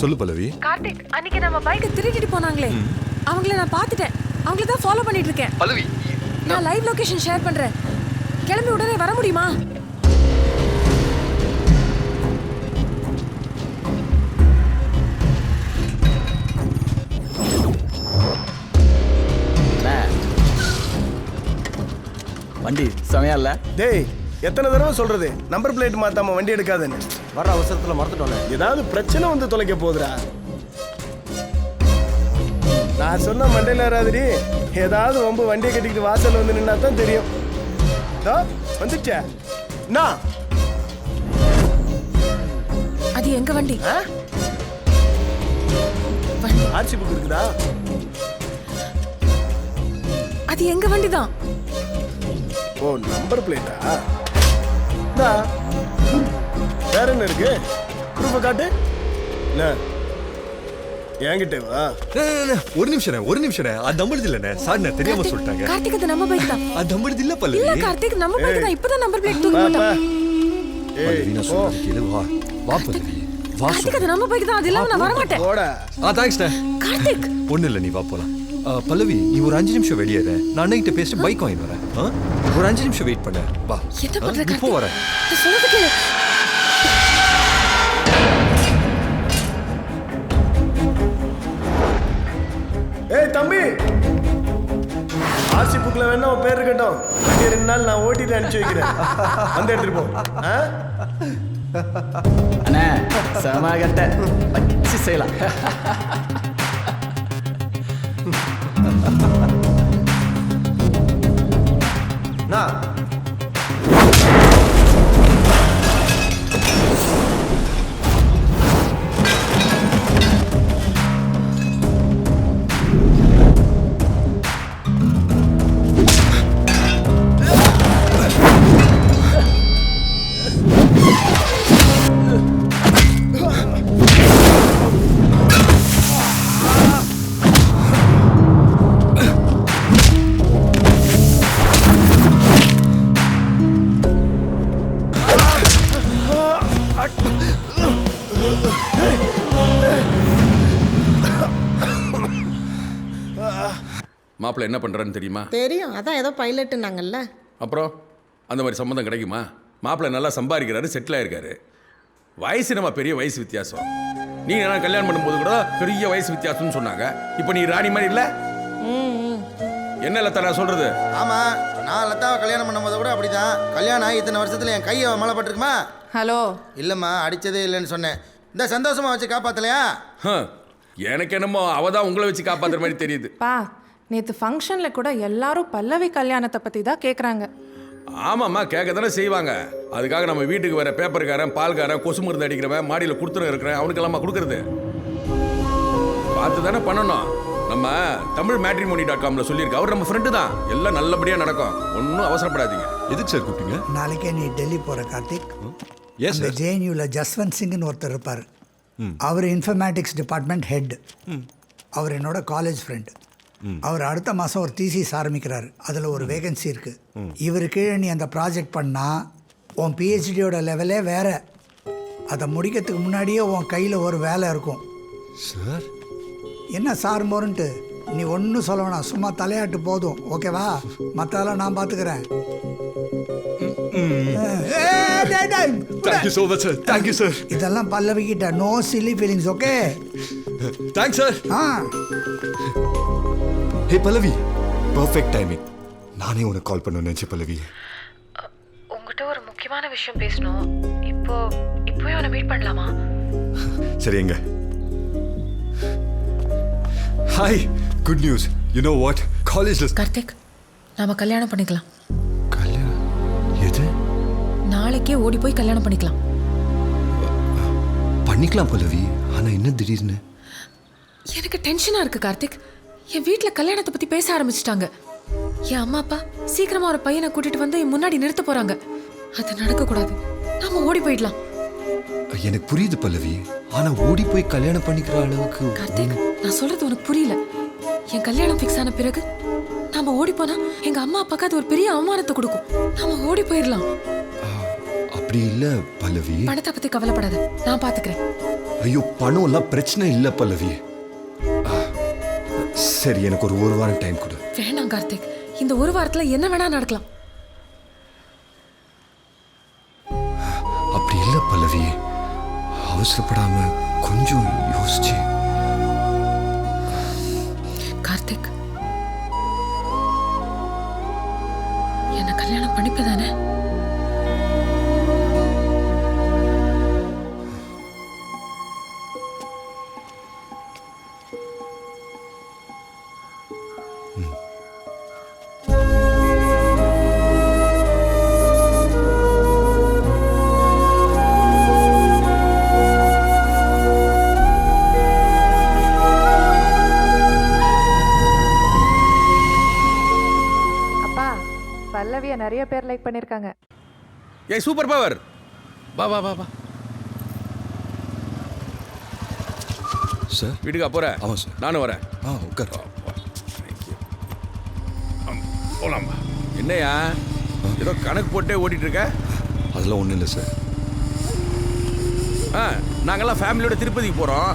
சொல்லு பல்லவி. கார்த்திக், அன்னைக்கு நம்ம பைக்கை திருடிட்டு போனாங்களே, அவங்கள நான் பார்த்துட்டேன். அவங்கள தான் ஃபாலோ பண்ணிட்டு இருக்கேன். பல்லவி, நான் லைவ் லொகேஷன் ஷேர் பண்றேன். கிளம்பி உடனே வர முடியுமா? வண்டி செமையா இல்ல? டேய், எத்தனை தடவை சொல்றது நம்பர் பிளேட் மாத்தாம வண்டி எடுக்காதுன்னு. வர அவசரத்துல மறந்துட்டோம். ஏதாவது பிரச்சனை வந்து தொலைக்க போகுதுடா. நான் சொன்ன மண்டையில வராதுடி. ஏதாவது ரொம்ப வண்டியை கட்டிக்கிட்டு வாசல் வந்து நின்னா தான் தெரியும். வந்துச்சே நான் அது எங்க வண்டி. ஆர்சி புக் இருக்குதா? அது எங்க வண்டி தான். ஓ, நம்பர் பிளேட்டா? வேற என்ன இருக்கு? ப்ரூஃப காட்டு. என்கிட்ட வா. ஒரு நிமிஷம் அது நம்பர் இல்லனே. சார் தெரியாம சொல்லிட்டாங்க. கார்த்திக், அது நம்ம பைக் தான். அது நம்பர் இல்ல பல்லவி. இல்ல கார்த்திக், நம்ம பைக் தான். இப்பதான் நம்பர் பிளேட் தூக்கி போட்டேன். பல்லவி, நான் சொல்றது கேளு. வா பல்லவி, வா. கார்த்திக், அது நம்ம பைக் தான். அது இல்லாம நான் வர மாட்டேன். போடா. தேங்க்ஸ் டா. கார்த்திக், ஒண்ணு இல்ல, நீ வா போலாம். பல்லவி, நீ ஒரு 5 நிமிஷம் வெளியே இரு. நான் அண்ணன்கிட்ட பேசிட்டு பைக் வாங்கி வரேன். ஒரு 5 நிமிஷம் வெயிட் பண்ண. வா. என்ன பண்ற கார்த்திக்? இப்போ வரேன். சொல்றது கேளு. ஏய் தம்பி, ஆர்சி புக்ல வேணா உன் பேர் இருக்கட்டும். வண்டி 2 நாள் நான் ஓட்டிட்டு அனுப்பிச்சு வைக்கிறேன். வந்து எடுத்துட்டு போ. அண்ணே செமகட்ட வச்சு செய்யலாம். மாப்பிள்ளை என்ன பண்ணுறான்னு தெரியுமா? தெரியும், அதான் ஏதோ பைலட்டுனாங்கல்ல. அப்புறம் அந்த மாதிரி சம்மந்தம் கிடைக்குமா? மாப்பிள்ளை நல்லா சம்பாதிக்கிறாரு, செட்டில் ஆயிருக்காரு. வயசு நம்ம பெரிய வயசு வித்தியாசம். நீங்கள் என்ன கல்யாணம் பண்ணும்போது கூட பெரிய வயசு வித்தியாசம்னு சொன்னாங்க. இப்போ நீ ராணி மாதிரி இல்லை? என்ன லத்தா நான் சொல்கிறது? ஆமாம், நான் லத்தாவை கல்யாணம் பண்ணும்போது கூட அப்படி தான். கல்யாணம் ஆகி இத்தனை வருஷத்தில் என் கையை மழை பட்டிருக்குமா? ஹலோ. இல்லைம்மா, அடித்ததே இல்லைன்னு சொன்னேன். இந்த சந்தோஷமாக வச்சு காப்பாற்றலையா? எனக்கு என்னமோ அவள் தான் உங்களை வச்சு காப்பாற்றுற மாதிரி தெரியுது. பா, நேற்று ஃபங்க்ஷனில் கூட எல்லாரும் பல்லவி கல்யாணத்தை பற்றி தான் கேட்குறாங்க. ஆமாம்மா, கேட்க தானே செய்வாங்க. அதுக்காக நம்ம வீட்டுக்கு வர பேப்பருக்காரன், பால்காரன், கொசு மருந்து அடிக்கிறவன், மாடியில் கொடுத்துரு இருக்கிறேன், அவனுக்கெல்லாமா கொடுக்குறது? பார்த்து தானே பண்ணணும். நம்ம தமிழ் matrimony.comல சொல்லியிருக்கு. அவர் நம்ம ஃப்ரெண்டு தான். எல்லாம் நல்லபடியாக நடக்கும். ஒன்றும் அவசரப்படாதீங்க. எதுக்கு சார் கூப்பிட்டீங்க? நாளைக்கே நீ டெல்லி போகிற கார்த்திக். Yes sir. ஜேஎன்யூவில் ஜஸ்வந்த் சிங்னு ஒருத்தர் இருப்பார். அவர் இன்ஃபர்மேட்டிக்ஸ் டிபார்ட்மெண்ட் ஹெட். அவர் என்னோட காலேஜ் ஃப்ரெண்டு. அவர் அடுத்த மாதம் ஒரு தீசிஸ் ஆரம்பிக்கிறார். அதில் ஒரு வேகன்சி இருக்குது. இவர் கீழே நீ அந்த ப்ராஜெக்ட் பண்ணால் உன் பிஹெச்டியோட லெவலே வேறு. அதை முடிக்கிறதுக்கு முன்னாடியே உன் கையில் ஒரு வேலை இருக்கும். சார் என்ன சார் மோருன்ட்டு நீ ஒன்றும் சொல்ல வேணாம், சும்மா தலையாட்டு போதும், ஓகேவா? மற்றதெல்லாம் நான் பார்த்துக்கிறேன். Thank you so much, sir. Thank you, sir. இதெல்லாம் பல்லவிக்கிட்ட no silly feelings, okay? Thanks sir. Hey Pallavi, perfect timing. நானே உனக்கு கால் பண்ண நினைச்சேன் பல்லவி. உங்ககிட்ட ஒரு முக்கியமான விஷயம் பேசணும். இப்போவே அவனை மீட் பண்ணலாமா? சரி, எங்க? Hi, good news. You know what, காலேஜ்ல கார்த்திக், நாம கல்யாணம் பண்ணிக்கலாம். கல்யாணம்? எது? நாளைக்கே ஓடி போய் கல்யாணம் பண்ணிக்கலாம். பண்ணிக்கலாம் பல்லவி, ஆனா என்ன திடீர்னு? எனக்கு டென்ஷனா இருக்கு கார்த்திக். என் வீட்டில் கல்யாணத்தை பத்தி பேச ஆரம்பிச்சிட்டாங்க. என் அம்மா அப்பா சீக்கிரமா ஒரு பையனை கூட்டிட்டு வந்து என் முன்னாடி நிறுத்த போறாங்க. அது நடக்கக்கூடாது. நாம ஓடி போயிடலாம். எனக்கு புரியுது பல்லவி, ஆனா ஓடி போய் கல்யாணம் பண்ணிக்கிற அளவுக்கு. கார்த்திக், நான் சொல்றது உனக்கு புரியல. என் கல்யாணம் ஃபிக்ஸ் ஆன பிறகு நாம ஓடி போனா எங்க அம்மா அப்பாக்கு அது ஒரு பெரிய அவமானத்தை கொடுக்கும். நாம ஓடி போயிடலாம். அப்படி இல்ல பல்லவி. பணத்தை பத்தி கவலைப்படாத, நான் பாத்துக்கிறேன். ஐயோ பணம் எல்லாம் பிரச்சனை இல்லை பல்லவி. சரி எனக்கு ஒரு வாரம் டைம் கொடு. வேணாம் கார்த்திக், இந்த ஒரு வாரத்துல என்ன வேணா நடக்கலாம். அப்படி இல்லை பல்லவி, அவசரப்படாம கொஞ்சம் யோசிச்சு. கார்த்திக், என்ன கல்யாணம் பண்ணிப்பதானே? பல்லவியை நிறைய பேர் லைக் பண்ணிருக்காங்க. ஏய் சூப்பர் பவர், வா வா வா வா. சார் வீட்டுக்கா போற? ஆமாம் சார். நானும் வரேன். உட்கார். போலாம்பா. என்னையா ஏதோ கணக்கு போட்டே ஓட்டிட்டு இருக்க? அதெல்லாம் ஒன்றும் இல்லை சார். நாங்கெல்லாம் ஃபேமிலியோட திருப்பதிக்கு போகிறோம்,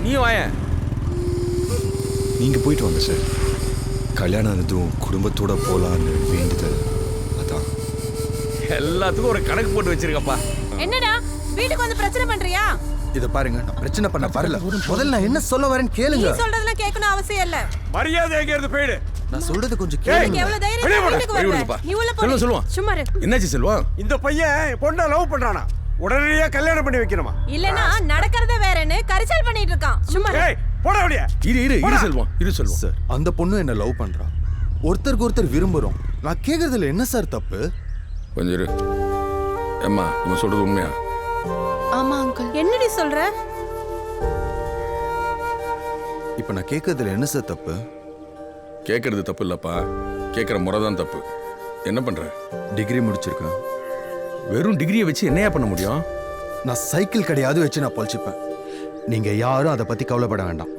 நீயும் வாயேன். நீங்கள் போயிட்டு வாங்க சார். கல்யாணம் ஆனதும் குடும்பத்தோட போகலான்னு வேண்டுதல், அதான். எல்லாத்துக்கும் ஒரு கணக்கு போட்டு வச்சிருக்கப்பா. என்னடா வீட்டுக்கு வந்து பிரச்சனை பண்றியா? இதை பாருங்க, நான் பிரச்சனை பண்ண வரல. முதல்ல நான் என்ன சொல்ல வரேன்னு கேளுங்க. நீ சொல்றதெல்லாம் கேட்கணும் அவசியம் இல்ல. மரியாதை எங்க இருந்து போயிடு. நான் சொல்றது கொஞ்சம் உனக்கு கேளுங்க. எவ்வளவு தைரியம் வீட்டுக்கு வரல? நீ உள்ள போ. சொல்லுவா. சும்மா இரு. என்னாச்சு செல்வம்? இந்த பையன் பொண்ணை லவ் பண்றானா? உடனடியா கல்யாணம் பண்ணி வைக்கணுமா? இல்லனா நடக்கிறதே வேறன்னு கரிசல் பண்ணிட்டு இருக்கான். சும்மா இரு. ஏய் போடா அப்படியே. இரு செல்வம், இரு செல்வம். சார், அந்த பொண்ணு என்ன லவ் பண்றா, ஒருத்தருக்கு ஒருத்தர் விரும்புறோம். நான் கேக்குறதுல என்ன சார் தப்பு? கொஞ்சம் இரு. அம்மா இவன் சொல்றது உண்மையா? ஆமா அங்கிள். என்னடி சொல்ற? இப்ப நான் கேக்குறதுல என்ன சார் தப்பு? கேட்கறது தப்பு இல்லப்பா, கேட்குற முறை தான் தப்பு. என்ன பண்ற? டிகிரி முடிச்சிருக்கேன். வெறும் டிகிரியை வச்சு என்னையா பண்ண முடியும்? நான் சைக்கிள் கிடையாது வச்சு நான் பொழைச்சிப்பேன். நீங்க யாரும் அதை பத்தி கவலைப்பட வேண்டாம்.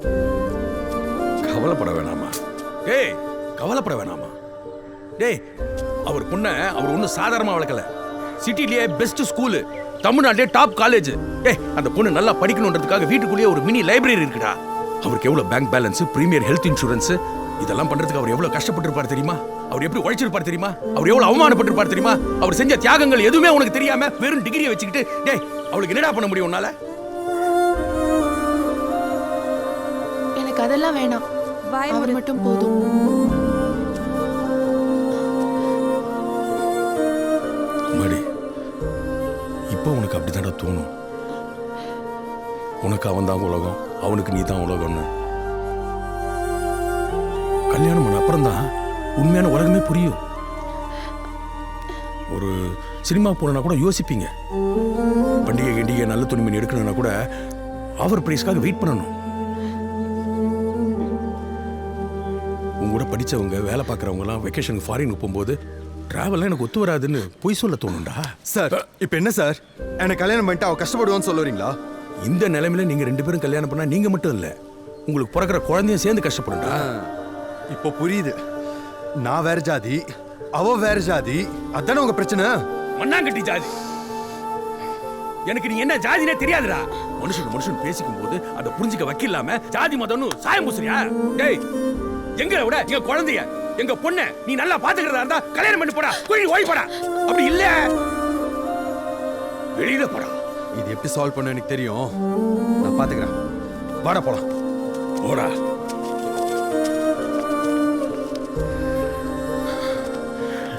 கவலைப்பட வேணாமா? டேய் கவலைப்பட வேணாமா? டேய் அவர் பொண்ணை அவர் ஒன்றும் சாதாரணமாக வளர்க்கல. சிட்டிலேயே பெஸ்ட் ஸ்கூலு, தமிழ்நாட்டிலே டாப் காலேஜ். டேய் அந்த பொண்ணு நல்லா படிக்கணுன்றதுக்காக வீட்டுக்குள்ளேயே ஒரு மினி லைப்ரரி இருக்குடா. அவருக்கு எவ்வளோ bank balance, premier health insurance, இதெல்லாம் பண்றதுக்கு அவர் எவ்வளவு கஷ்டப்பட்டிருப்பார் தெரியுமா? அவர் எப்படி உழைச்சிருப்பார் தெரியுமா? அவர் எவ்வளவு அவமானப்பட்டிருப்பார் தெரியுமா? அவர் செஞ்ச தியாகங்கள் எதுவுமே உனக்கு தெரியாம வெறும் டிகிரியை வச்சுக்கிட்டு டேய் அவளுக்கு என்னடா பண்ண முடியும் உன்னால? எனக்கு அதெல்லாம் வேணாம், அவர் மட்டும் போதும். மடி இப்போ உனக்கு அப்படித்தான்டா தோணும். உனக்கு அவன் தான் உலகம், அவனுக்கு நீ தான் உலகம்னு. கல்யாணம் பண்ண அப்புறம் தான் உண்மையான உலகமே புரியும். ஒரு சினிமா போனா கூட யோசிப்பீங்க. பண்டிகை கிண்டிகை நல்ல துணிமணி எடுக்கணும்னா கூட அவர் பிரைஸ்க்காக வெயிட் பண்ணணும். உங்க கூட படிச்சவங்க வேலை பார்க்குறவங்க எல்லாம் வெக்கேஷனுக்கு ஃபாரினுக்கு போகும்போது டிராவல்லாம் எனக்கு ஒத்து வராதுன்னு பொய் சொல்ல தோணும்டா. சார் இப்போ என்ன சார், எனக்கு கல்யாணம் பண்ணிட்டு அவ கஷ்டப்படுவான்னு சொல்ல வரீங்களா? இந்த நிலைமையில நீங்க ரெண்டு பேரும் கல்யாணம் பண்ணா நீங்க மட்டும் இல்ல, உங்களுக்கு பிறக்கிற குழந்தையும் சேர்ந்து கஷ்டப்படும்டா. இப்போ புரியுது. நான் வேற ஜாதி, அவ வேற ஜாதி, அதானே உங்க பிரச்சனை? மண்ணாங்கட்டி ஜாதி. எனக்கு நீ என்ன ஜாதினே தெரியாதுடா. மனுஷன் பேசிக்கும் போது அதை புரிஞ்சுக்க வைக்கலாம ஜாதி மதம்னு சாயம் பூசுறியா? டேய் எங்களை விட எங்க குழந்தைய எங்க பொண்ண நீ நல்லா பாத்துக்கிறதா இருந்தா கல்யாணம் பண்ணி போடா, குழி ஓய் போடா. அப்படி இல்ல வெளியில போடா. இது எப்படி சால்வ் பண்ண எனக்கு தெரியும், நான் பாத்துக்கிறேன். வாடா போலாம். போடா.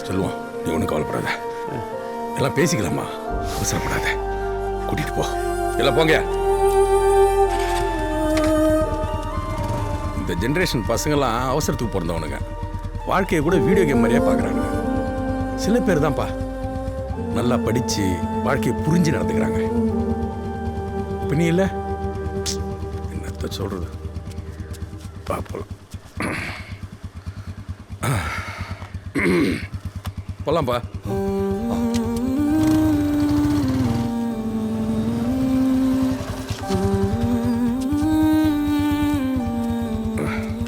சொல்லுவோம், நீ ஒன்றும் கவலைப்படாத, எல்லாம் பேசிக்கலாமா, அவசரப்படாத. கூட்டிட்டு போ, எல்லாம் போங்க. இந்த ஜென்ரேஷன் பசங்கள்லாம் அவசரத்துக்கு பிறந்தவனுங்க. வாழ்க்கையை கூட வீடியோ கேம் மாதிரியே பார்க்குறாங்க. சில பேர் தான்ப்பா நல்லா படித்து வாழ்க்கையை புரிஞ்சு நடந்துக்கிறாங்க. இப்போ நீ இல்லை, என்னத்த சொல்கிறது? பார்ப்போம், போலாம்ப்பா.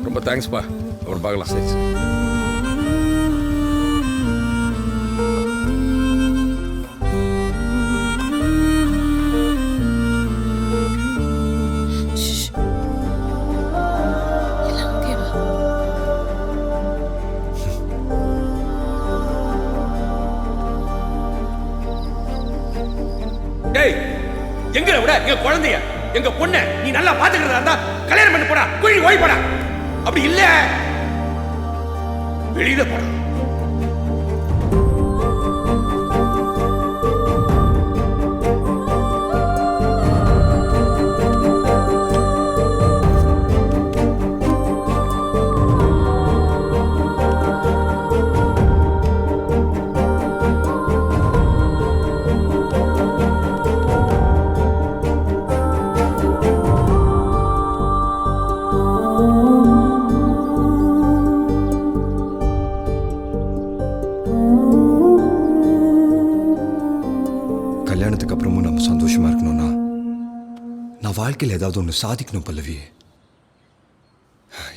ரொம்ப தேங்க்ஸ்ப்பா, அப்புறம் பார்க்கலாம். சரி சரி. விட எங்க குழந்தைய எங்க பொண்ணை நீ நல்லா பாத்துக்கிறதா இருந்தா கல்யாணம் பண்ணி போடா, குழி ஓய் போடா. அப்படி இல்ல வெளியில போடா. கல்யாணத்துக்கு அப்புறமும் நம்ம சந்தோஷமா இருக்கணும்னா நான் வாழ்க்கையில் ஏதாவது ஒன்று சாதிக்கணும் பல்லவி.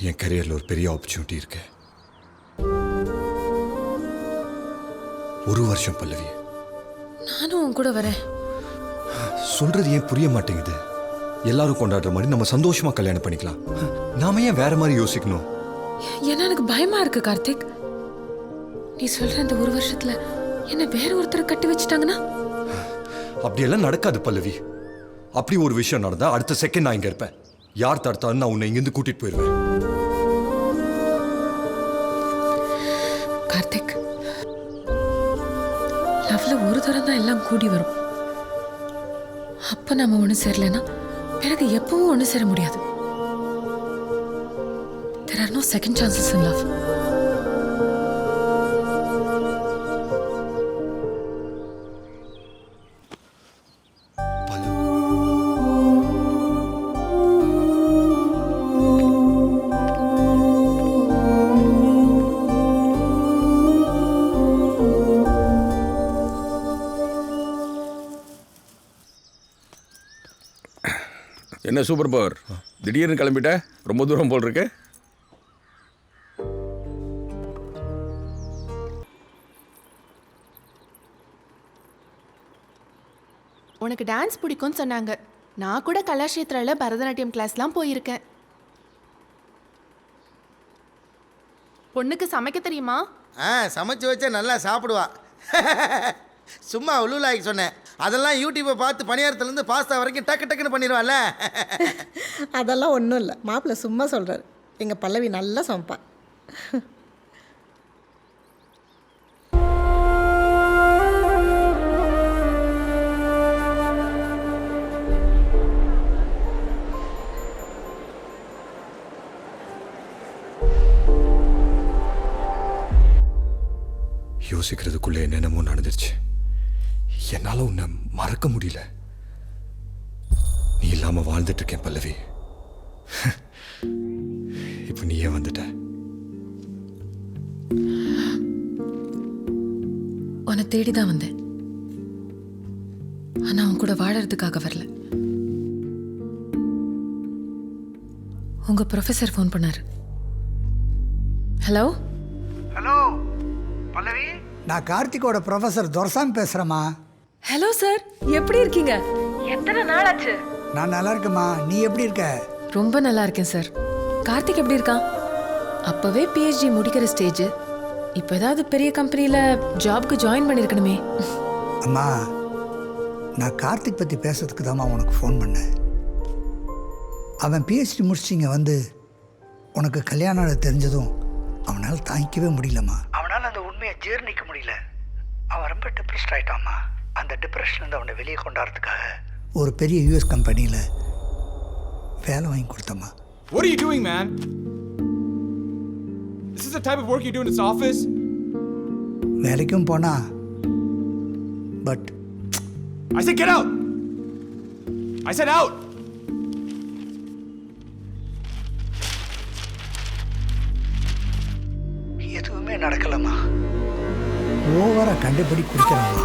என் கரியரில் ஒரு பெரிய ஆப்பர்ச்சுனிட்டி இருக்கு. 1 வருஷம் பல்லவி. நானும் உன் கூட வரேன். சொல்றது ஏன் புரிய மாட்டேங்குது? எல்லாரும் கொண்டாடுற மாதிரி நம்ம சந்தோஷமா கல்யாணம் பண்ணிக்கலாம். நாம ஏன் வேற மாதிரி யோசிக்கணும்? ஏன்னா எனக்கு பயமா இருக்கு கார்த்திக். நீ சொல்ற இந்த 1 வருஷத்துல என்ன வேற ஒருத்தரை கட்டி வச்சுட்டாங்கன்னா? அப்படியெல்லாம் நடக்காது பல்லவி. அப்படி ஒரு விஷயம் நடந்தா அடுத்த செகண்ட் நான் இங்க இருப்பேன். யார் தடுத்தாலும் நான் உன்னை இங்கிருந்து கூட்டிட்டு போயிடுவேன். கார்த்திக், லவ்ல ஒரு தரம் தான் எல்லாம் கூடி வரும். அப்ப நம்ம ஒண்ணு சேரலன்னா எனக்கு எப்பவும் ஒண்ணு சேர முடியாது. There are no second chances in love. என்ன சூப்பர் பவர், திடீர்னு கிளம்பிட்ட? ரொம்ப தூரம் போல் இருக்கு. உனக்கு டான்ஸ் பிடிக்கும்னு சொன்னாங்க. நான் கூட கலாஷேத்ரால பரதநாட்டியம் கிளாஸ்லாம் போயிருக்கேன். பொண்ணுக்கு சமைக்க தெரியுமா? சமைச்சு வச்சா நல்லா சாப்பிடுவா. சும்மா உள்ளூலாய்க்கு சொன்னேன். அதெல்லாம் யூடியூப்பை பார்த்து பணியாரத்துலேருந்து பாஸ்தா வரைக்கும் டக்கு டக்குன்னு பண்ணிடுவாள்ல. அதெல்லாம் ஒன்றும் இல்லை, மாப்பிள்ளை சும்மா சொல்கிறாரு. எங்கள் பல்லவி நல்லா சமைப்பான். யோசிக்கிறதுக்குள்ள என்னென்னமோ நடந்துருச்சு. என்னால உன்னை மறக்க முடியல. நீ இல்லாம வாழ்ந்துட்டு இருக்கேன் பல்லவி. இப்ப நீயே வந்துட்ட. உன்னை தேடிதான் வந்தேன். ஆனா உன் கூட வாழறதுக்காக வரல. உங்க ப்ரொஃபசர் ஃபோன் பண்ணாரு. ஹலோ ஹலோ பல்லவி, நான் கார்த்திகோட ப்ரொஃபசர் துரசாமி பேசுகிறேம்மா. ஹலோ சார், எப்படி இருக்கீங்க? எத்தனை நாள் ஆச்சு? நான் நல்லா இருக்கேம்மா, நீ எப்படி இருக்க? ரொம்ப நல்லா இருக்கேன் சார். கார்த்திக் எப்படி இருக்கான்? அப்பவே பிஹெச்டி முடிக்கிற ஸ்டேஜ். இப்போ ஏதாவது பெரிய கம்பெனியில் ஜாப்க்கு ஜாயின் பண்ணியிருக்கணுமே. அம்மா, நான் கார்த்திக் பற்றி பேசுறதுக்கு தான்மா உனக்கு ஃபோன் பண்ணேன். அவன் பிஹெச்டி முடிச்சிங்க வந்து உனக்கு கல்யாணம் தெரிஞ்சதும் அவனால் தாங்கிக்கவே முடியலம்மா. அவனால் அந்த உண்மையை ஜீர்ணிக்க முடியல. அவன் ரொம்ப டிப்ரெஸ்ட் ஆகிட்டாம்மா. அந்த டிப்ரெஷன்லேருந்து அவனை வெளியே கொண்டாடுறதுக்காக ஒரு பெரிய யூஎஸ் கம்பெனியில் வேலை வாங்கி கொடுத்தம்மா. What are you doing, man? Is this the type of work you do in this office? வேலைக்கும் போனா but I said get out! I said out! எதுவுமே நடக்கலம்மா. ஓவரா கண்டுபிடி குடிக்கிறாம்மா.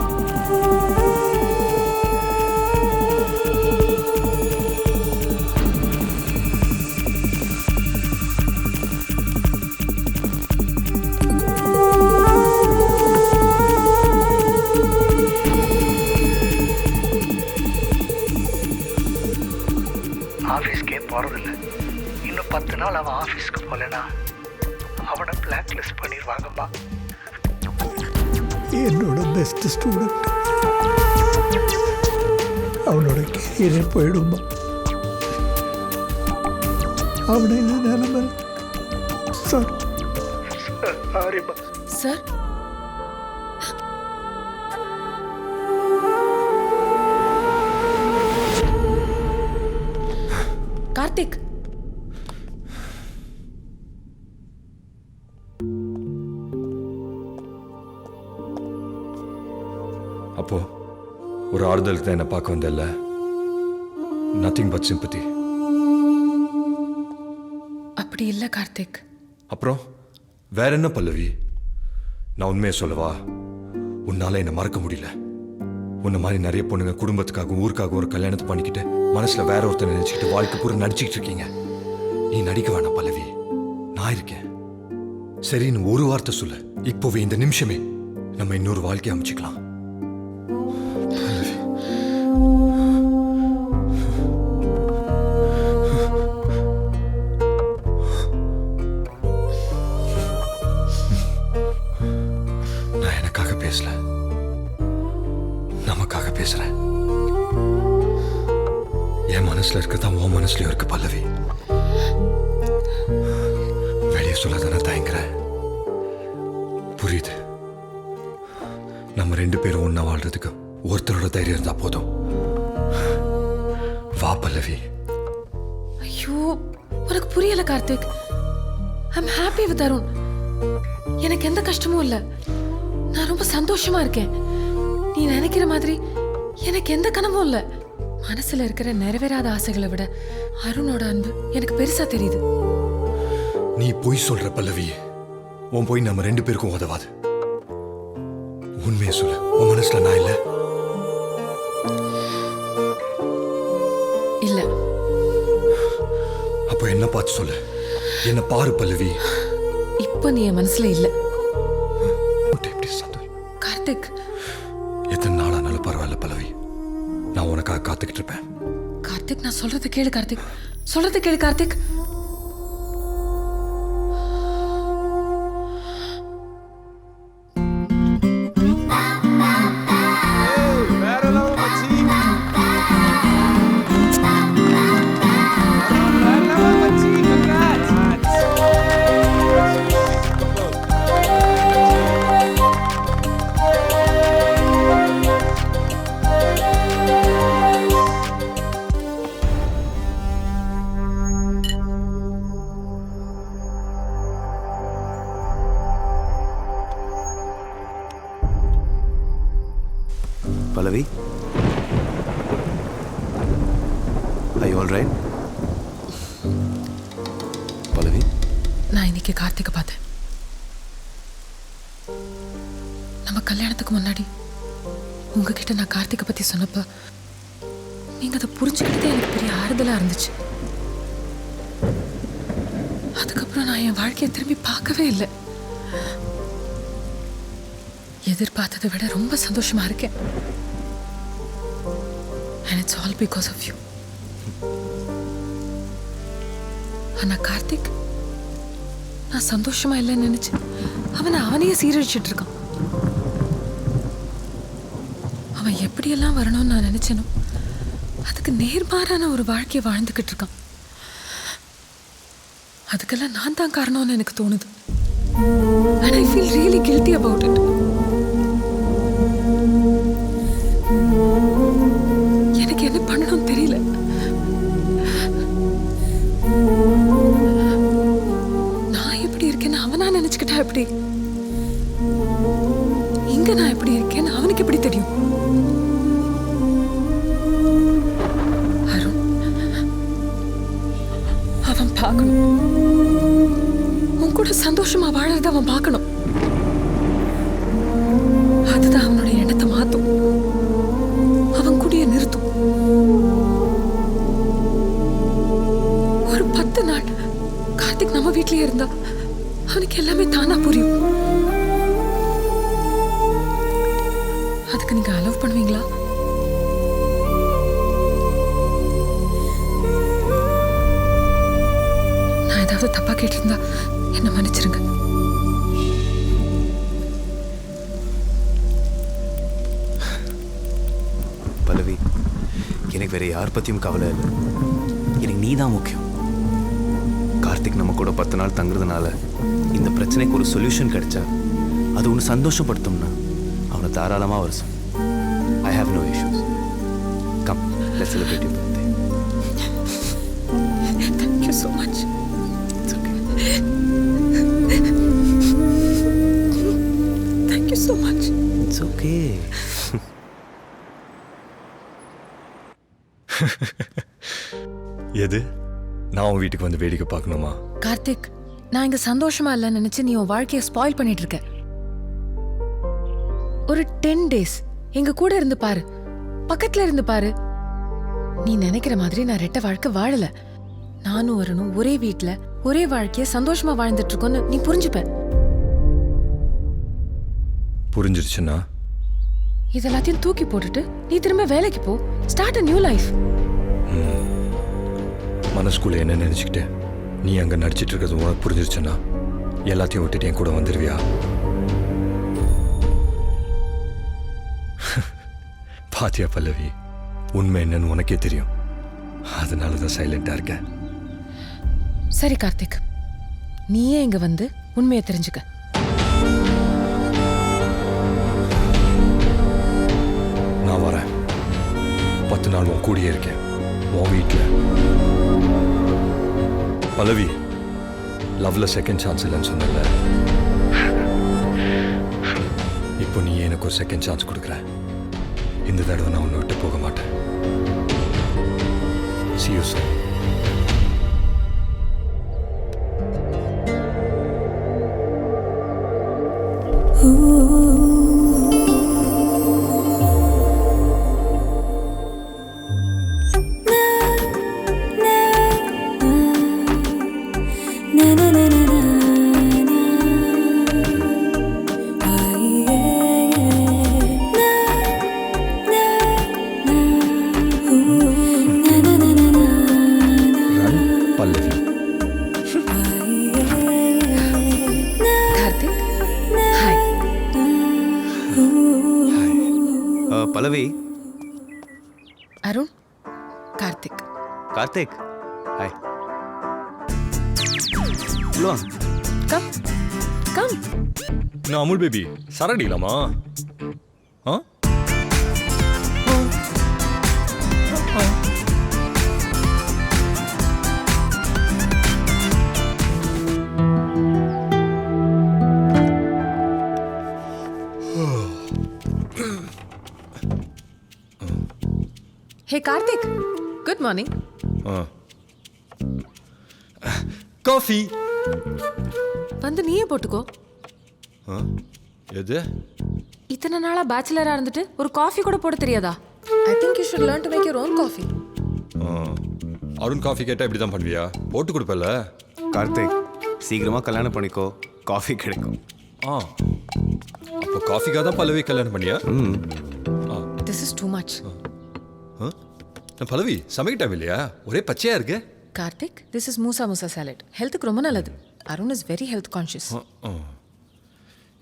ஆஃபீஸ்க்கே போகிறதில்ல. இன்னும் 10 நாள் அவன் ஆஃபீஸ்க்கு போகலன்னா அவனை பிளாக் லிஸ்ட் பண்ணிடுவாங்கம்மா. என்னோட பெஸ்ட் ஸ்டூடெண்ட் அவனோட கெரியரே போயிடும்பா. அவனை என்ன நிலைமை சார்? சாரிப்பா சார் கார்த்திக், அப்போ ஒரு ஆறுதலுக்கு தான் என்னை பார்க்க வந்தல்ல. Nothing but sympathy. அப்படி இல்ல கார்த்திக். அப்புறம் வேற என்ன பல்லவி? நான் உண்மையை சொல்லவா, உன்னால என்னை மறக்க முடியல. உன்ன மாதிரி நிறைய பொண்ணுங்க குடும்பத்துக்காகவும் ஊருக்காகவும் ஒரு கல்யாணத்தை பண்ணிக்கிட்டு மனசுல வேற ஒருத்தர் நினைச்சுக்கிட்டு வாழ்க்கை பூரா நடிச்சுக்கிட்டு இருக்கீங்க. நீ நடிக்க வேணாம் பல்லவி, நான் இருக்கேன். சரின்னு ஒரு வார்த்தை சொல்லு, இப்போவே இந்த நிமிஷமே நம்ம இன்னொரு வாழ்க்கையை அமைச்சுக்கலாம். நான் எனக்காக பேசல, நமக்காக பேசுறேன். என் மனசுல இருக்கதான் உன் மனசுலயும் இருக்கு பல்லவி. வெளியே சொல்லாதான தயங்குறேன், புரியுது. நம்ம 2 பேரும் ஒண்ணா வாழ்றதுக்கு ஒருத்தரோட தைரியம் இருந்தா போதும். வா பல்லவி. ஐயோ, உனக்கு புரியல Karthik. I'm happy with Arun. எனக்கு எந்த கஷ்டமும் இல்ல. நான் ரொம்ப சந்தோஷமா இருக்கேன். நீ நினைக்கிற மாதிரி எனக்கு எந்த கனவும் இல்ல. மனசுல இருக்கிற நிறைவேறாத ஆசைகளை விட அருணோட அன்பு எனக்கு பெருசா தெரியுது. நீ பொய் சொல்ற பல்லவி. உன் பொய் நம்ம 2 பேருக்கும் உதவாது. உண்மையை சொல்லு, உன் மனசுல நான் இல்ல. இல்ல. அப்ப என்ன பார்த்து சொல்லு, என்ன பாரு பல்லவி. இப்ப நீ என் மனசுல இல்ல எப்படி சந்தோஷம் கார்த்திக். எத்தனை நாளானாலும் பரவாயில்ல பல்லவி, நான் உனக்காக காத்துக்கிட்டு இருப்பேன். கார்த்திக், நான் சொல்றதை கேளு கார்த்திக். சொல்றதை கேளு கார்த்திக். வேற லெவல் மச்சி. வேற லெவல் மச்சி. Congrats. Pallavi? Are you all right? Pallavi? நான் இன்னைக்கு கார்த்திகை பார்த்தேன். நம்ம கல்யாணத்துக்கு முன்னாடி உங்ககிட்ட நான் கார்த்திகை பத்தி சொன்னப்ப நீங்க அதை புரிஞ்சுக்கிட்டதே எனக்கு பெரிய ஆறுதலா இருந்துச்சு. அதுக்கப்புறம் நான் என் வாழ்க்கையை திரும்பி பார்க்கவே இல்லை. எதிர்பார்த்ததை விட ரொம்ப சந்தோஷமா இருக்கேன். And it's all because of you. ஆனா கார்த்திக், நான் சந்தோஷமா இல்லைன்னு நினைச்சு அவனையே சீரழிச்சிட்டு இருக்கான். அவன் எப்படியெல்லாம் வரணும்னு நான் நினைச்சேனோ அதுக்கு நேர்மாறான ஒரு வாழ்க்கையை வாழ்ந்துகிட்டு இருக்கான். அதுக்கெல்லாம் நான் தான் காரணம்னு எனக்கு தோணுது. And I feel really guilty about it. எனக்கு என்ன பண்ணணும்னு தெரியல. நான் எப்படி இருக்கேன்னு அவனா நினைச்சுக்கிட்டா எப்படி? இங்க நான் எப்படி இருக்கேன்னு அவனுக்கு எப்படி தெரியும்? அருண், அவன் பார்க்கணும். உன் கூட சந்தோஷமா வாழறத அவன் பார்க்கணும். அதுதான் அவனுடைய எண்ணத்தை மாத்தும், அவன் கூடிய நிறுத்தும். ஒரு 10 நாள் கார்த்திக் நம்ம வீட்லயே இருந்தா அவனுக்கு எல்லாமே தானா புரியும். அதுக்கு நீங்க அலோவ் பண்ணுவீங்களா? நான் ஏதாவது தப்பா கேட்டிருந்தா என்ன மன்னிச்சிருங்க. Pallavi, எனக்கு வேற யார் பற்றியும் கவலை இல்லை. எனக்கு நீ தான் முக்கியம். கார்த்திக் நம்ம கூட 10 நாள் தங்குறதுனால இந்த பிரச்சனைக்கு ஒரு சொல்யூஷன் கிடைச்சா அது ஒன்று சந்தோஷப்படுத்தும்னா அவனை தாராளமாக வர சொல்லு. I have no issues. Come, let's celebrate your birthday. Thank you so much. It's okay. Thank you so much. It's okay. எது நான் உன் வீட்டுக்கு வந்து வேடிக்கை பார்க்கணுமா? கார்த்திக், நான் இங்க சந்தோஷமா இல்லைன்னு நினைச்சு நீ உன் வாழ்க்கையை ஸ்பாயில் பண்ணிட்டு இருக்க. ஒரு 10 days எங்க கூட இருந்து பாரு, பக்கத்துல இருந்து பாரு. நீ நினைக்கிற மாதிரி நான் ரெட்ட வாழ்க்கை வாழல. நானும் வரணும் ஒரே வீட்ல ஒரே வாழ்க்கைய சந்தோஷமா வாழ்ந்துட்டு இருக்கோன்னு நீ புரிஞ்சுப்ப. புரிஞ்சிருச்சுன்னா இதெல்லாத்தையும் தூக்கி போட்டுட்டு நீ திரும்ப வேலைக்கு போ. Start a new life. மனசுக்குள்ள என்ன நினைச்சுக்கிட்டு நீ அங்க நடிச்சிட்டு இருக்கிறது உனக்கு புரிஞ்சிருச்சுன்னா எல்லாத்தையும் விட்டுட்டு என் கூட வந்துருவியா? பாத்தியா பல்லவி, உண்மை என்னன்னு உனக்கே தெரியும். அதனாலதான் சைலண்டா இருக்க. சரி கார்த்திக், நீயே இங்க வந்து உண்மையை தெரிஞ்சுக்க. நான் வரேன். 10 நாள் உன் கூடயே இருக்கேன், உன் வீட்டுல. பல்லவி, லவ்ல செகண்ட் சான்ஸ் இல்லைன்னு சொன்னல, இப்போ நீ எனக்கு ஒரு செகண்ட் சான்ஸ் கொடுக்குற. இந்த தடவை நான் உன்னை விட்டு போக மாட்டேன். See you soon. Pallavi, Karthik, hi. Pallavi. Arun, Karthik. Karthik, hi. உள்ள வாங்க. Come come. நான் அமுல் பேபி சரடிலாமா? ஆ ஹே கார்த்திக், குட் மார்னிங். காஃபி வந்து நீயே போட்டுக்கோ. எது? இத்தனை நாளா பேச்சுலரா இருந்துட்டு ஒரு காஃபி கூட போட தெரியாதா? I think you should learn to make your own coffee. Arun coffee கேட்டா இப்படி தான் பண்ணுவியா? போட்டு கொடுப்பல. கார்த்திக், சீக்கிரமாக கல்யாணம் பண்ணிக்கோ, காஃபி கிடைக்கும். அப்போ காஃபிக்காக தான் பல்லவி கல்யாணம் பண்ணியா? This is too much. Pallavi சமைக்க டைம் இல்லையா? ஒரே பச்சையா இருக்கு. Karthik, this is moosa salad. ஹெல்த்துக்கு ரொம்ப நல்லது. Arun is very health conscious.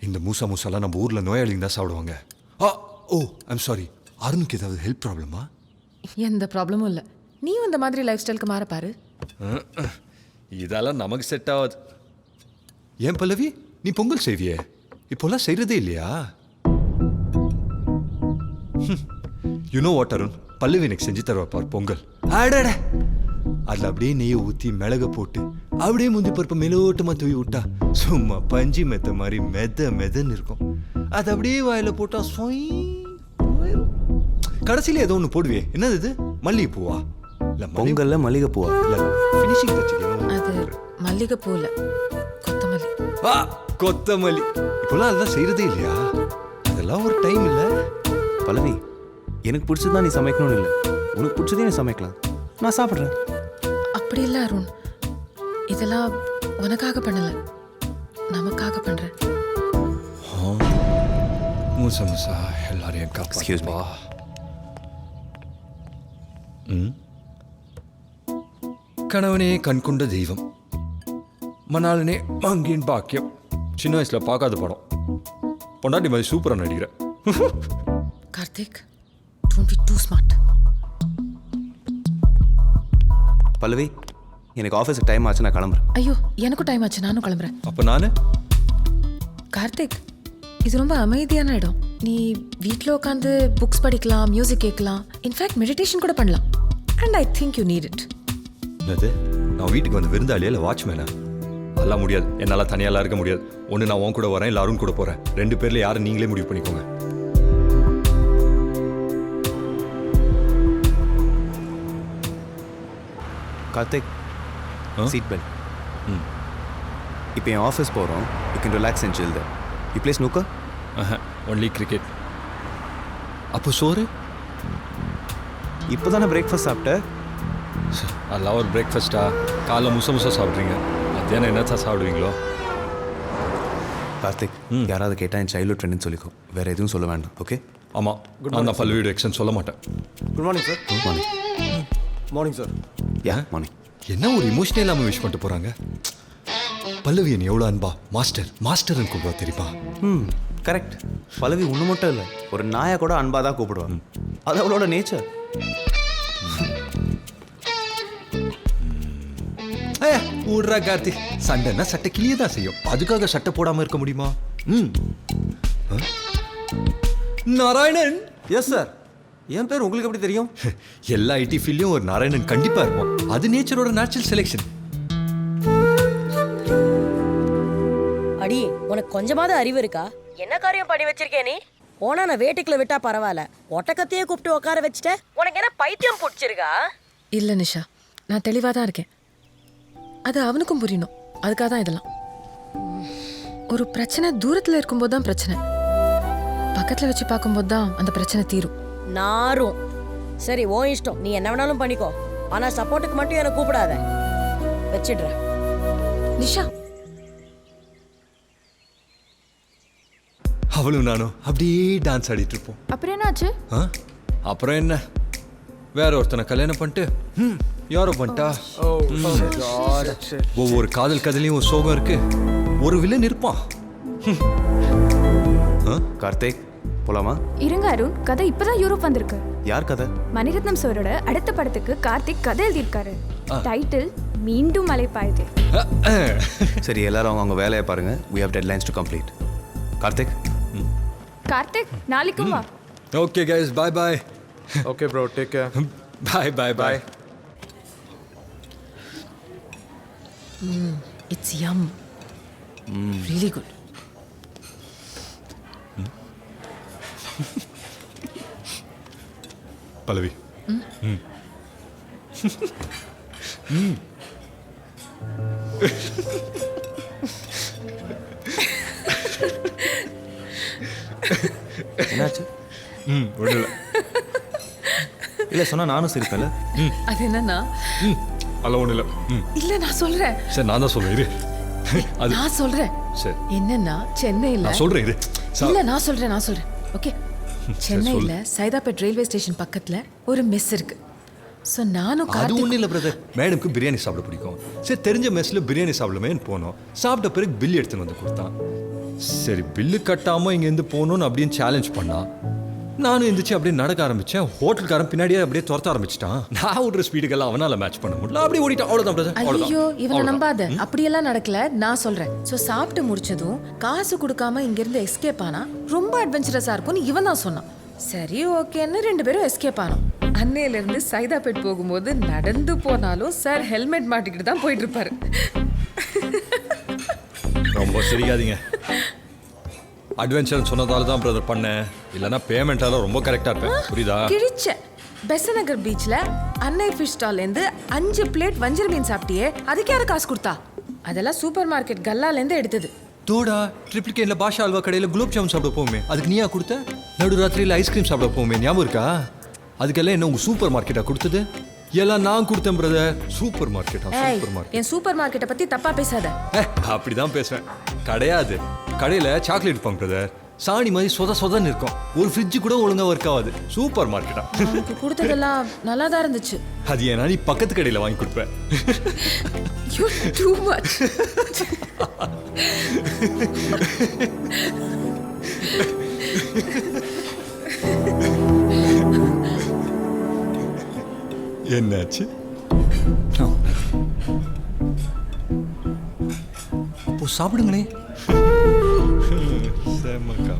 இந்த மூசாலாம் நம்ம ஊர்ல நோயாளிங்க தான் சாப்பிடுவாங்க. ஓ ஐம் சாரி. அருணுக்கு ஏதாவது ஹெல்த் ப்ராப்ளமா? எந்த ப்ராப்ளமும் இல்லை. நீயும் இந்த மாதிரி லைஃப் ஸ்டைலுக்கு மாற பாரு. இதெல்லாம் நமக்கு செட் ஆகாது. ஏன் பல்லவி, நீ பொங்கல் செய்வியே, இப்போல்லாம் செய்யறதே இல்லையா? யூ நோ வாட் அருண், பல்லவி எனக்கு செஞ்சு தருவா பார் பொங்கல். ஆடட, அதில் அப்படியே நெய்யை ஊற்றி மிளக போட்டு அப்படியே முந்தி பருப்பை மெலோட்டமாக தூவி விட்டா சும்மா பஞ்சி மெத்த மாதிரி மெதன்னு இருக்கும். அது அப்படியே வாயில போட்டா கடைசியில் ஏதோ ஒன்று போடுவே. என்னது இது? மல்லிகைப்பூவா? இல்லை பொங்கல்ல மல்லிகைப்பூவா? இல்லை ஃபினிஷிங் வச்சுக்கணும். அது மல்லிகைப்பூ இல்லை, கொத்தமல்லி. கொத்தமல்லி. இப்போல்லாம் அதெல்லாம் செய்யறதே இல்லையா? அதெல்லாம் ஒரு டைம் இல்லை. பல்லவி, எனக்கு பிடிச்சதான் நீ சமைக்கணும்னு இல்லை, உனக்கு பிடிச்சதே நீ சமைக்கலாம், நான் சாப்பிட்றேன். அப்படி இல்லை அருண், இதெல்லாம் உனக்காக பண்ணல, நமக்காக பண்றேன். மூசா எல்லாரையும் காப்பாத்துப்பா. கணவனே கண்கொண்ட தெய்வம், மணாலனே மங்கின் பாக்கியம். சின்ன வயசுல பார்க்காத படம். பொண்டாட்டி மாதிரி சூப்பரா நடிக்கிற. Karthik, don't be too smart. பல்லவி எனக்கு ஆஃபீஸுக்கு டைம் ஆச்சு, நான் கிளம்புறேன். ஐயோ எனக்கும் டைம் ஆச்சு, நானும் கிளம்புறேன். அப்போ நான் கார்த்திக், இது ரொம்ப அமைதியான இடம். நீ வீட்டில் உட்காந்து புக்ஸ் படிக்கலாம், மியூசிக் கேட்கலாம், இன்ஃபேக்ட் மெடிடேஷன் கூட பண்ணலாம். And I think you need it. என்னது, நான் வீட்டுக்கு வந்து விருந்தாளியா இல்லை வாட்ச்மேனா? அதெல்லாம் முடியாது, என்னால் தனியாலாம் இருக்க முடியாது. ஒன்று நான் உன் கூட வரேன், இல்லை அருண் கூட போகிறேன். 2 பேரில் யாரும் நீங்களே முடிவு பண்ணிக்கோங்க. Karthik, seat belt. இப்போ என் ஆஃபீஸ் போகிறோம். You can relax and chill there. You play snooker? Only cricket. அப்போ சோறு? இப்போ தானே பிரேக்ஃபாஸ்ட் சாப்பிட்டேன். அதெல்லாம் ஒரு பிரேக்ஃபாஸ்ட்டா? காலைல முசா சாப்பிட்றீங்க, மத்தியானம் என்னத்தான் சாப்பிடுவீங்களோ? கார்த்திக், யாராவது கேட்டால் என் சைல்ட்ஹுட் ஃப்ரெண்டுன்னு சொல்லிக்கோ, வேறு எதுவும் சொல்ல வேண்டாம். ஓகே? ஆமாம், நான் தான் பல்வேறு எக்ஷன் சொல்ல மாட்டேன். Good morning sir. Good morning. Morning sir. Yeah morning. என்ன ஒரு இமோஷனே இல்லாமல் விஷ் பண்ணிட்டு போகிறாங்க. பல்லவி என்ன எவ்வளோ அன்பா மாஸ்டர்னு கூப்பிடுவா தெரியுமா? கரெக்ட். பல்லவி ஒன்று மட்டும் இல்லை, ஒரு நாயை கூட அன்பாக தான் கூப்பிடுவாங்க. அது அவளோட நேச்சர். ஊர்ரா கார்த்தி, சண்டைன்னா சட்டை கிளியே தான் செய்யும். அதுக்காக சட்டை போடாமல் இருக்க முடியுமா? நாராயணன். Yes sir. என் பேர் உங்களுக்கு எப்படி தெரியும்? எல்லா ஐடி ஃபீல்ட்லையும் ஒரு நாராயணன் கண்டிப்பாக இருப்போம். அது நேச்சரோட நேச்சுரல் செலெக்ஷன். அடி, உனக்கு கொஞ்சமாவது அறிவு இருக்கா? என்ன காரியம் பண்ணி வச்சிருக்கே நீ? ஓனா நான் வேட்டுக்குள்ள விட்டா பரவாயில்ல, ஒட்டக்கத்தையே கூப்பிட்டு உட்கார வச்சுட்ட. உனக்கு என்ன பைத்தியம் பிடிச்சிருக்கா? இல்லை நிஷா, நான் தெளிவாக தான் இருக்கேன். அது அவனுக்கும் புரியணும், அதுக்காக தான் இதெல்லாம். ஒரு பிரச்சனை தூரத்தில் இருக்கும்போது தான் பிரச்சனை, பக்கத்தில் வச்சு பார்க்கும்போது தான் அந்த பிரச்சனை தீரும். நாரும். சரி, ஓ இஷ்டம், நீ என்ன வேணாலும் பண்ணிக்கோ. ஆனா சப்போர்ட்டுக்கு மட்டும் என்னை கூப்பிடாத. வச்சிடுற. நிஷா, அவளும் நானும் அப்படியே டான்ஸ் ஆடிட்டு இருப்போம். அப்புறம் என்னாச்சு? அப்புறம் என்ன, வேற ஒருத்தனை கல்யாணம் பண்ணிட்டு யாரோ பண்ணிட்டா. ஒவ்வொரு காதல் கதையிலையும் ஒரு சோகம் இருக்கு, ஒரு வில்லன் இருப்பான். கார்த்திக், போலாமா? இருங்க அருண், கதை இப்பதான் யூரோப் வந்திருக்கு. யார் கதை? மணிரத்னம் சாரோட அடுத்த படத்துக்கு கார்த்திக் கதை எழுதியிருக்காரு. டைட்டில் மீண்டும் மலை பாயுதே. சரி, எல்லாரும் அவங்க வேலையை பாருங்க. we have deadlines to complete. Karthik. Karthik, நாளைக்கும் வா. Okay guys, bye bye. Okay bro, take care. Bye bye bye. It's yum. Really good. Pallavi, என்னாச்சு? ஒன்றும் இல்லை. இல்லை சொன்னால் நானும் சிரிப்பேன்ல. அது என்னன்னா, அதெல்லாம் ஒன்றும் இல்லை. இல்லை நான் சொல்கிறேன். சரி, நான் தான் சொல்கிறேன் இரு. நான் சொல்கிறேன். சரி, என்னன்னா சென்னையில் நான் சொல்கிறேன் இரு. இல்லை நான் சொல்கிறேன். ஓகே, சென்னையில் சைதாப்பேட் ரயில்வே ஸ்டேஷன் பக்கத்தில் ஒரு மெஸ் இருக்கு. ஸோ நானும் அது ஒன்றும் இல்லை பிரதர். மேடம்க்கு பிரியாணி சாப்பிட பிடிக்கும். சரி, தெரிஞ்ச மெஸ்ஸில் பிரியாணி சாப்பிடலாமேன்னு போனோம். சாப்பிட்ட பிறகு பில் எடுத்துன்னு வந்து கொடுத்தான். சரி, பில்லு கட்டாமல் இங்கேருந்து போகணுன்னு அப்படின்னு சேலஞ்ச் பண்ணா. நானும் எந்திரிச்சு அப்படியே நடக்க ஆரம்பித்தேன். ஹோட்டலுக்காரன் பின்னாடியே அப்படியே துரத்த ஆரம்பிச்சிட்டான். நான் விடுற ஸ்பீடுக்கெல்லாம் அவனால் மேட்ச் பண்ண முடியல. அப்படியே ஓடிட்டான். அவ்வளோதான் பிரதர். ஐயோ, இவனை நம்பாத. அப்படியெல்லாம் நடக்கல, நான் சொல்கிறேன். ஸோ சாப்பிட்டு முடிச்சதும் காசு கொடுக்காம இங்கேருந்து எஸ்கேப் ஆனா ரொம்ப அட்வென்ச்சரஸாக இருக்கும்னு இவன் தான் சொன்னான். சரி ஓகேன்னு 2 பேரும் எஸ்கேப் ஆனோம். அன்னையிலேருந்து சைதாப்பேட் போகும்போது நடந்து போனாலும் சார் ஹெல்மெட் மாட்டிக்கிட்டு தான் போயிட்டு இருப்பாரு. ரொம்ப சிரிக்காதீங்க. அட்வென்ச்சர் சொன்னதால தான் பிரதர் பண்ணேன். இல்லைன்னா பேமெண்ட்டால ரொம்ப கரெக்டாக இருப்பேன். புரியுதா? கிழிச்ச பெசநகர் பீச்சில் அன்னை ஃபிஷ் ஸ்டால்லேருந்து 5 பிளேட் வஞ்சர மீன் சாப்பிட்டியே, அதுக்கு யாரு காசு கொடுத்தா? அதெல்லாம் சூப்பர் மார்க்கெட் கல்லாலேருந்து எடுத்தது. தோடா ட்ரிப்ளிகேன்ல பாஷா அல்வா கடையில் குலோப் ஜாமுன் சாப்பிட போமே, அதுக்கு நீயா கொடுத்த? நடு ராத்திரியில் ஐஸ்கிரீம் சாப்பிட போமே, ஞாபகம் இருக்கா? அதுக்கெல்லாம் என்ன உங்க சூப்பர் மார்க்கெட்டா கொடுத்தது? எல்லாம் நான் கொடுத்தேன் பிரதர். சூப்பர் மார்க்கெட்டா? Supermarket. என் சூப்பர் மார்க்கெட்டை பத்தி தப்பா பேசாத. அப்படிதான் பேசுவேன். கிடையாது. கடையில் சாக்லேட் இருப்பாங்க பிரதர், சாணி மாதிரி சொதன்னு இருக்கும். ஒரு ஃப்ரிட்ஜ் கூட ஒழுங்கா ஒர்க் ஆகாது. சூப்பர் மார்க்கெட்டா? உனக்கு கொடுத்ததெல்லாம் நல்லா தான் இருந்துச்சு. அது ஏன்னா நீ பக்கத்து கடையில் வாங்கி கொடுப்பேன். You too much. என்னாச்சு? ஓ சாப்பிடுங்களே. செம்மக்கா.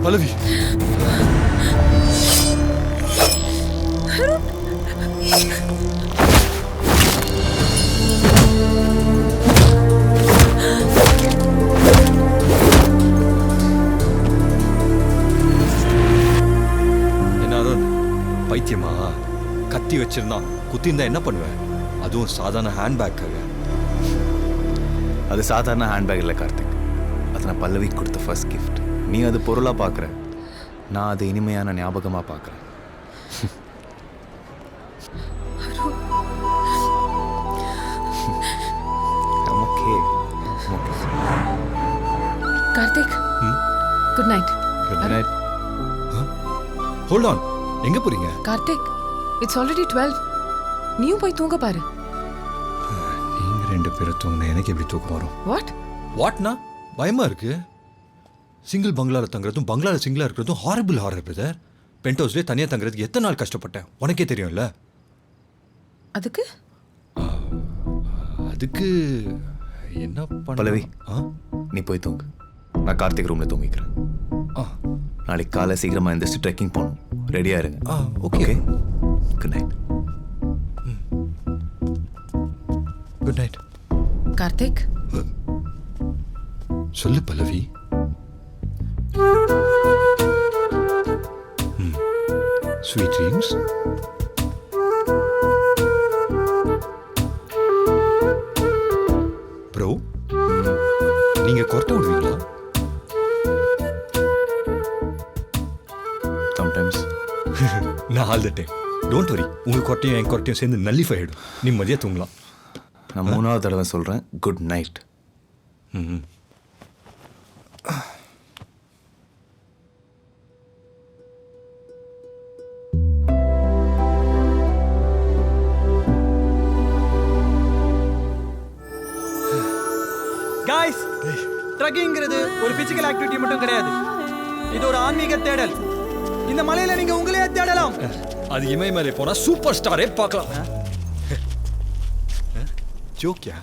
பல்லவி, என்ன அருண், பைத்தியமா? கத்தி வச்சிருந்தான், குத்திருந்தா என்ன பண்ணுவேன்? அதுவும் சாதாரண ஹேண்ட்பேக்காக. அது சாதாரண ஹேண்ட்பேக் இல்லை கார்த்திக், அது நான் பல்லவிக்கு கொடுத்த ஃபர்ஸ்ட் கிஃப்ட். நீ அது பொருளாக பார்க்குற, நான் அது இனிமையான ஞாபகமாக பார்க்குறேன். Karthik, good night. Good night. Hold on, எங்க போறீங்க? Karthik, it's already 12. நீயும் போய் தூங்க பாரு. நீங்க ரெண்டு பேரும் தூங்கினா எனக்கு எப்படி தூக்கம் வரும்? வாட்னா பயமா இருக்கு. சிங்கிள் பங்களாவில் தங்குறதும் பங்களாவில் சிங்கிளாக இருக்கிறதும் ஹாரபிள் ஹாரர் பிரதர். பென்ட் ஹவுஸ்லேயே தனியாக தங்குறதுக்கு எத்தனை நாள் கஷ்டப்பட்டேன் உனக்கே தெரியும்ல. அதுக்கு அதுக்கு என்ன பண்ண? பல்லவி, நீ போய் தூங்கு, நான் கார்த்திக் ரூமில் தூங்கிக்கிறேன். நாளைக்கு காலை சீக்கிரமாக எழுந்திரிச்சு ட்ரெக்கிங் போகணும். ரெடியாக இருங்க. Okay. Good night. Good night. Karthik, சொல்லு பல்லவி. Sweet dreams. ப்ரோ, நீங்க கொரட்டை விடுவீங்களா? சம்டைம்ஸ். நான் all the time. Don't worry, உங்க கொரட்டையும் என் கொரட்டையும் சேர்ந்து நல்லிஃபை ஆகிடும். நிம்மதியாக தூங்கலாம். நான் 3வது தடவை சொல்கிறேன், குட் நைட். गाइस, ட்ரெக்கிங்கிறது ஒரு பிசிக்கல் ஆக்டிவிட்டி மட்டும் கிடையாது, இது ஒரு ஆன்மீக தேடல். இந்த மலையில நீங்க உங்களையே தேடலாம். அது இமயமலை போனா சூப்பர் ஸ்டாரே பார்க்கலாம். ஜோக்யா?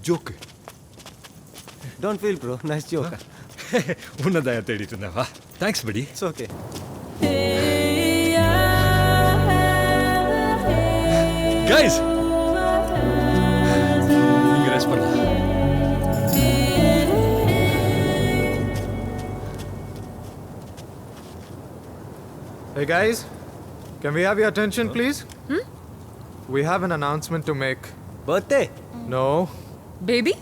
Joke. Don't feel bro, nice joke. உன்னதான் தேடிட்டு இருந்தேன். வா, தேங்க்ஸ் படி. It's okay. கைஸ், நீங்க ரெஸ்ட் பண்ணலாம். Hey guys, can we have your attention please? We have an announcement to make. Birthday? No. Baby?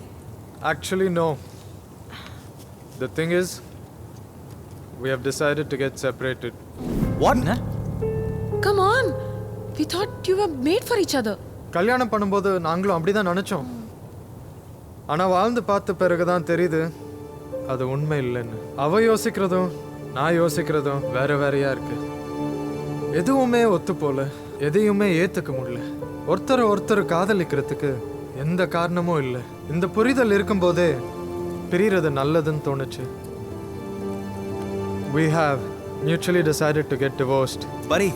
Actually no. The thing is, we have decided to get separated. What? Come on. We thought you were made for each other. கல்யாணம் பண்ணும்போது நாங்களும் அப்படிதான் நினைச்சோம். ஆனா வாழ்ந்து பார்த்த பிறகுதான் தெரியுது அது உண்மை இல்லைன்னு. அவ யோசிக்கிறதும் நான் யோசிக்கிறதும் வேற வேறையா இருக்கு. எதுவுமே ஒத்து போல, எதையுமே ஏத்துக்க முடியல. ஒருத்தர் காதலிக்கிறதுக்கு எந்த காரணமும் இல்லை. இந்த புரிதல் இருக்கும்போதே பிரியறது நல்லதுன்னு தோணுச்சு. We have mutually decided to get divorced. Buddy,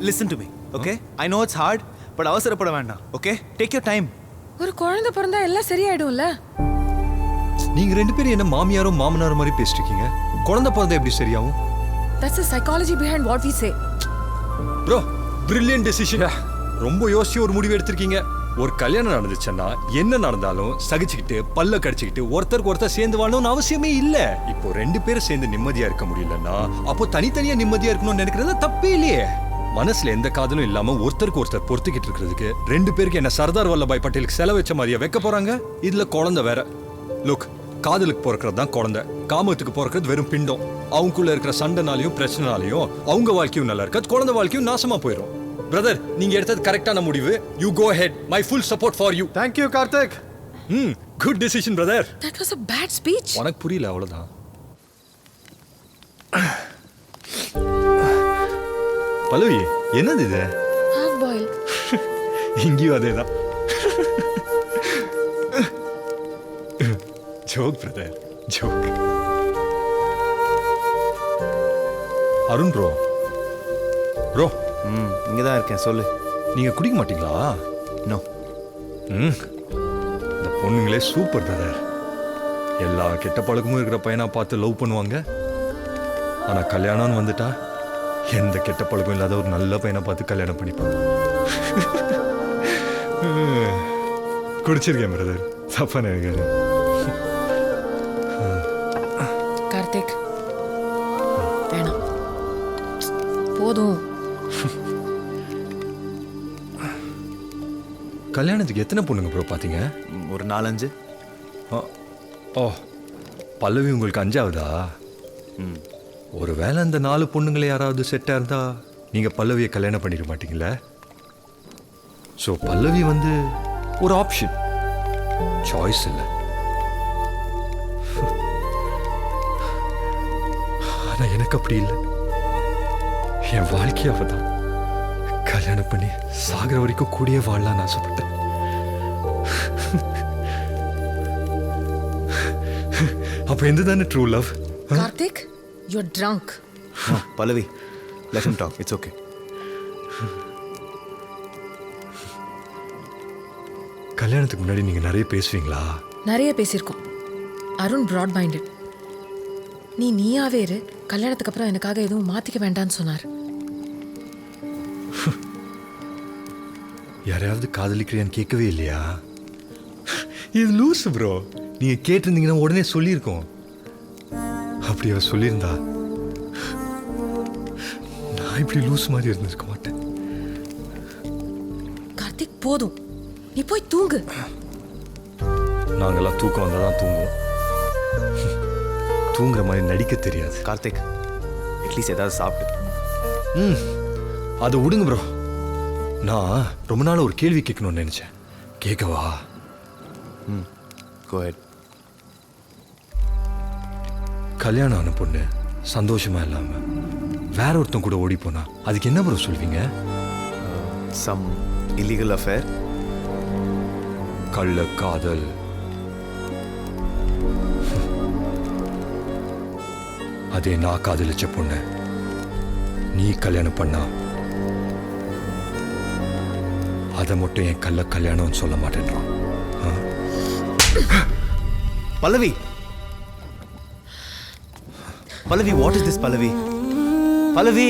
listen to me, okay? I know it's hard, but அவசரப்பட வேண்டாம், okay? Take your time. ஒரு குழந்தை பிறந்தா எல்லாம் சரியாயிடும்ல. நீங்க ரெண்டு பேரும் என்ன மாமியாரும் மாமனாரும் மாதிரி பேசிட்டு இருக்கீங்க? குழந்தை பிறந்தா எப்படி சரியாகும்? That's the psychology behind what we say. Bro, brilliant decision. ரொம்ப யோசிச்சு ஒரு முடிவு எடுத்திருக்கீங்க. ஒரு கல்யாணம் நடந்துச்சுன்னா என்ன நடந்தாலும் சகிச்சுக்கிட்டு பல்ல கடிச்சுக்கிட்டு ஒருத்தர் சேர்ந்து வாழணும்னு அவசியமே இல்ல. இப்போ ரெண்டு பேரும் சேர்ந்து நிம்மதியா இருக்க முடியலன்னா அப்போ தனித்தனியா நிம்மதியா இருக்கணும்னு நினைக்கிறது தப்பே இல்லையே. மனசுல எந்த காதலும் இல்லாம ஒருத்தர் பொறுத்துக்கிட்டு இருக்கிறதுக்கு ரெண்டு பேருக்கு என்ன சர்தார் வல்லபாய் பட்டேலுக்கு செலவு வச்ச மாதிரியா வைக்க போறாங்க? இதுல குழந்தை வேற. லுக், காதலுக்கு பிறக்கிறது தான் குழந்தை, காமத்துக்கு பிறக்கிறது வெறும் பிண்டம். அவங்களுக்குள்ள இருக்கிற சண்டைனாலையும் பிரச்சனைனாலையும் அவங்க வாழ்க்கையும் நல்லா இருக்காது, குழந்தை வாழ்க்கையும் நாசமா போயிடும். பிரதர், நீங்க எடுத்தது கரெக்டான முடிவு. You go ahead. My full support for you. Thank you, Karthik. Good decision brother. That was a bad speech. உனக்கு புரியல அவ்வளவுதான். பல்லவி என்னது இது ஹாஃப் பாயில். இங்கேயும் அதே தான். Joke brother, joke. Arun bro, bro. இங்கே தான் இருக்கேன், சொல்லு. நீங்கள் குடிக்க மாட்டீங்களா? நோ. இந்த பொண்ணுங்களே சூப்பர் பிரதர். எல்லா கெட்ட பழக்கமும் இருக்கிற பையனா பார்த்து லவ் பண்ணுவாங்க. ஆனால் கல்யாணம்னு வந்துட்டா எந்த கெட்ட பழக்கம் இல்லாத ஒரு நல்ல பையனை பார்த்து கல்யாணம் பண்ணிப்பாங்க. குடிச்சிருக்கேன் பிரதர், தப்பா நினைக்காது. கார்த்திக் வேணாம், போதும். கல்யாணத்துக்கு எத்தனை பொண்ணுங்க ப்ரோ பார்த்தீங்க? ஒரு 4-5. ஓ, பல்லவி உங்களுக்கு 5ஆவதா? ஒரு வேளை அந்த 4 பொண்ணுங்களை யாராவது செட்டாக இருந்தா நீங்கள் பல்லவியை கல்யாணம் பண்ணிட மாட்டீங்களே? ஸோ பல்லவி வந்து ஒரு ஆப்ஷன், சாய்ஸ் இல்லை. ஆனால் எனக்கு அப்படி இல்லை. என் வாழ்க்கையை அவ தான். கல்யாணம் பண்ணி சாகிற வரைக்கும் கூடிய வாழலான்னு ஆசைப்பட்டேன். அப்போ எந்த தானே true love? Karthik, you're drunk. Pallavi, let him talk. It's okay. கல்யாணத்துக்கு முன்னாடி நீங்கள் நிறைய பேசுவீங்களா? நிறைய பேசியிருக்கோம். Arun broad minded. நீயாவே இரு, கல்யாணத்துக்கு அப்புறம் எனக்காக எதுவும் மாற்றிக்க வேண்டாம்னு சொன்னார். யாரையாவது காதலிக்கிறியான்னு கேட்கவே இல்லையா? இது லூஸ் ப்ரோ. நீங்கள் கேட்டிருந்தீங்கன்னா உடனே சொல்லியிருக்கோம். அப்படி அவ சொல்லியிருந்தா நான் இப்படி லூஸ் மாதிரி இருந்திருக்க மாட்டேன். கார்த்திக் போதும், நீ போய் தூங்கு. நாங்கெல்லாம் தூக்கம் வந்தால் தான் தூங்குவோம். தூங்குற மாதிரி நடிக்க தெரியாது. கார்த்திக், அட்லீஸ்ட் ஏதாவது சாப்பிட்டு. அதை விடுங்க ப்ரோ. நான் ரொம்ப நாள் ஒரு கேள்வி கேட்கணும்னு நினைச்சேன். கேட்கவா? Go ahead. கல்யாணம் ஆன பொண்ணு சந்தோஷமா இல்லாம வேற ஒருத்தன் கூட ஓடி போனா அதுக்கு என்ன ப்ரோ சொல்வீங்க? Some illegal affair. கள்ள காதல். அதே நான் காதலிச்ச பொண்ணு நீ கல்யாணம் பண்ணா அதை மட்டும் என் கள்ள கல்யாணம்னு சொல்ல மாட்டேன்றான். பல்லவி, பல்லவி, what is this, Pallavi? Pallavi.